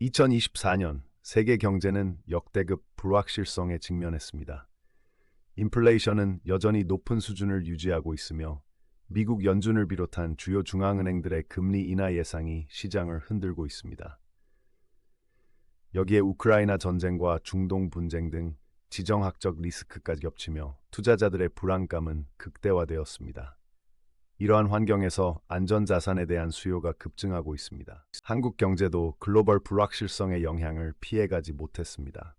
2024년 세계 경제는 역대급 불확실성에 직면했습니다. 인플레이션은 여전히 높은 수준을 유지하고 있으며 미국 연준을 비롯한 주요 중앙은행들의 금리 인하 예상이 시장을 흔들고 있습니다. 여기에 우크라이나 전쟁과 중동 분쟁 등 지정학적 리스크까지 겹치며 투자자들의 불안감은 극대화되었습니다. 이러한 환경에서 안전자산에 대한 수요가 급증하고 있습니다. 한국 경제도 글로벌 불확실성의 영향을 피해가지 못했습니다.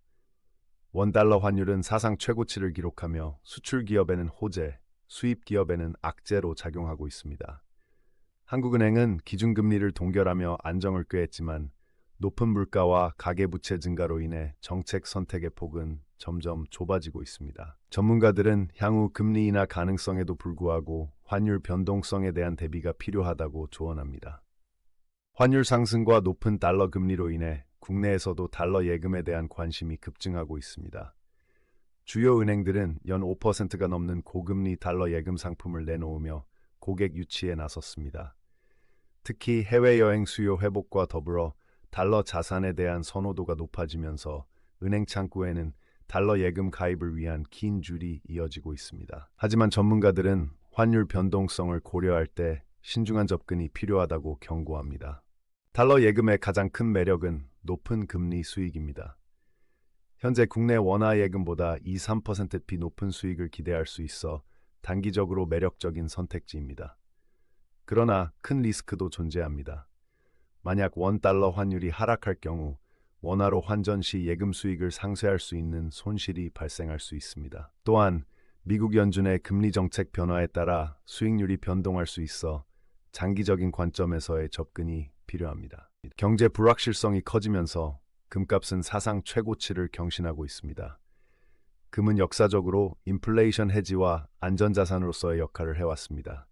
원달러 환율은 사상 최고치를 기록하며 수출 기업에는 호재, 수입 기업에는 악재로 작용하고 있습니다. 한국은행은 기준금리를 동결하며 안정을 꾀했지만 높은 물가와 가계부채 증가로 인해 정책 선택의 폭은 점점 좁아지고 있습니다. 전문가들은 향후 금리 인하 가능성에도 불구하고 환율 변동성에 대한 대비가 필요하다고 조언합니다. 환율 상승과 높은 달러 금리로 인해 국내에서도 달러 예금에 대한 관심이 급증하고 있습니다. 주요 은행들은 연 5%가 넘는 고금리 달러 예금 상품을 내놓으며 고객 유치에 나섰습니다. 특히 해외여행 수요 회복과 더불어 달러 자산에 대한 선호도가 높아지면서 은행 창구에는 달러 예금 가입을 위한 긴 줄이 이어지고 있습니다. 하지만 전문가들은 환율 변동성을 고려할 때 신중한 접근이 필요하다고 경고합니다. 달러 예금의 가장 큰 매력은 높은 금리 수익입니다. 현재 국내 원화 예금보다 2~3%피 높은 수익을 기대할 수 있어 단기적으로 매력적인 선택지입니다. 그러나 큰 리스크도 존재합니다. 만약 원달러 환율이 하락할 경우 원화로 환전 시 예금 수익을 상쇄할 수 있는 손실이 발생할 수 있습니다. 또한 미국 연준의 금리 정책 변화에 따라 수익률이 변동할 수 있어 장기적인 관점에서의 접근이 필요합니다. 경제 불확실성이 커지면서 금값은 사상 최고치를 경신하고 있습니다. 금은 역사적으로 인플레이션 해지와 안전자산으로서의 역할을 해왔습니다.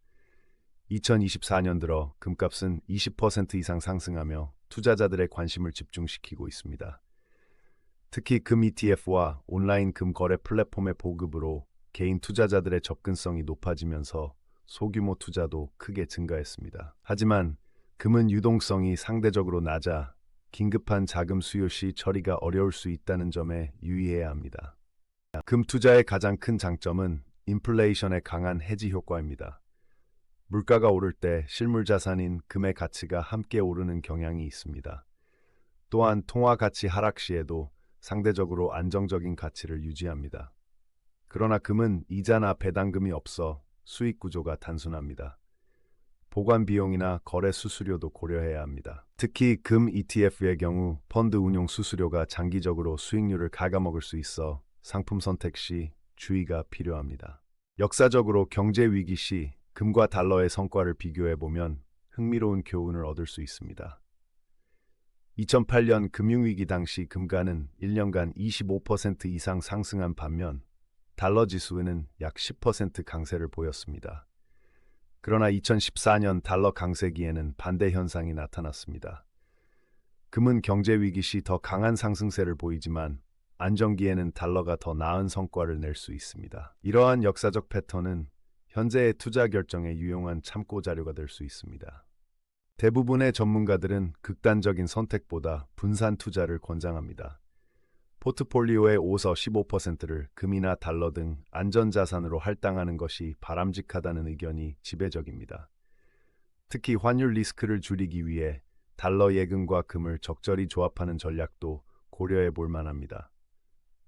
2024년 들어 금값은 20% 이상 상승하며 투자자들의 관심을 집중시키고 있습니다. 특히 금 ETF와 온라인 금 거래 플랫폼의 보급으로 개인 투자자들의 접근성이 높아지면서 소규모 투자도 크게 증가했습니다. 하지만 금은 유동성이 상대적으로 낮아 긴급한 자금 수요 시 처리가 어려울 수 있다는 점에 유의해야 합니다. 금 투자의 가장 큰 장점은 인플레이션의 강한 해지 효과입니다. 물가가 오를 때 실물 자산인 금의 가치가 함께 오르는 경향이 있습니다. 또한 통화 가치 하락 시에도 상대적으로 안정적인 가치를 유지합니다. 그러나 금은 이자나 배당금이 없어 수익 구조가 단순합니다. 보관 비용이나 거래 수수료도 고려해야 합니다. 특히 금 ETF의 경우 펀드 운용 수수료가 장기적으로 수익률을 갉아먹을 수 있어 상품 선택 시 주의가 필요합니다. 역사적으로 경제 위기 시 금과 달러의 성과를 비교해 보면 흥미로운 교훈을 얻을 수 있습니다. 2008년 금융위기 당시 금가는 1년간 25% 이상 상승한 반면 달러 지수는 약 10% 강세를 보였습니다. 그러나 2014년 달러 강세기에는 반대 현상이 나타났습니다. 금은 경제 위기 시 더 강한 상승세를 보이지만 안정기에는 달러가 더 나은 성과를 낼 수 있습니다. 이러한 역사적 패턴은 현재의 투자 결정에 유용한 참고 자료가 될 수 있습니다. 대부분의 전문가들은 극단적인 선택보다 분산 투자를 권장합니다. 포트폴리오의 5에서 15%를 금이나 달러 등 안전자산으로 할당하는 것이 바람직하다는 의견이 지배적입니다. 특히 환율 리스크를 줄이기 위해 달러 예금과 금을 적절히 조합하는 전략도 고려해 볼 만합니다.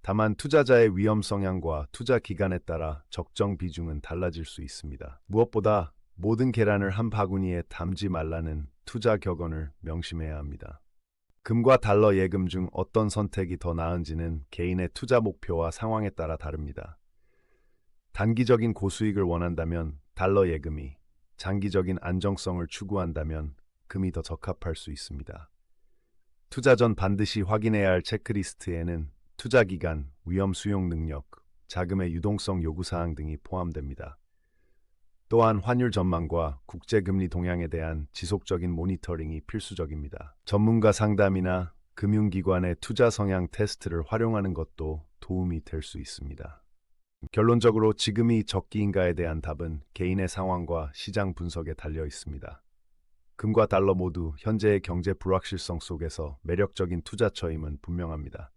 다만 투자자의 위험 성향과 투자 기간에 따라 적정 비중은 달라질 수 있습니다. 무엇보다 모든 계란을 한 바구니에 담지 말라는 투자 격언을 명심해야 합니다. 금과 달러 예금 중 어떤 선택이 더 나은지는 개인의 투자 목표와 상황에 따라 다릅니다. 단기적인 고수익을 원한다면 달러 예금이, 장기적인 안정성을 추구한다면 금이 더 적합할 수 있습니다. 투자 전 반드시 확인해야 할 체크리스트에는 투자 기간, 위험 수용 능력, 자금의 유동성 요구사항 등이 포함됩니다. 또한 환율 전망과 국제금리 동향에 대한 지속적인 모니터링이 필수적입니다. 전문가 상담이나 금융기관의 투자 성향 테스트를 활용하는 것도 도움이 될 수 있습니다. 결론적으로 지금이 적기인가에 대한 답은 개인의 상황과 시장 분석에 달려 있습니다. 금과 달러 모두 현재의 경제 불확실성 속에서 매력적인 투자처임은 분명합니다.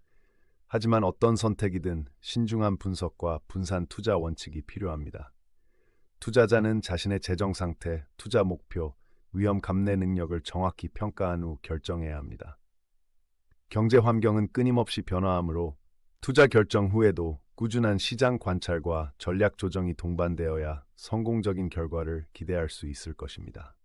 하지만 어떤 선택이든 신중한 분석과 분산 투자 원칙이 필요합니다. 투자자는 자신의 재정 상태, 투자 목표, 위험 감내 능력을 정확히 평가한 후 결정해야 합니다. 경제 환경은 끊임없이 변화하므로 투자 결정 후에도 꾸준한 시장 관찰과 전략 조정이 동반되어야 성공적인 결과를 기대할 수 있을 것입니다.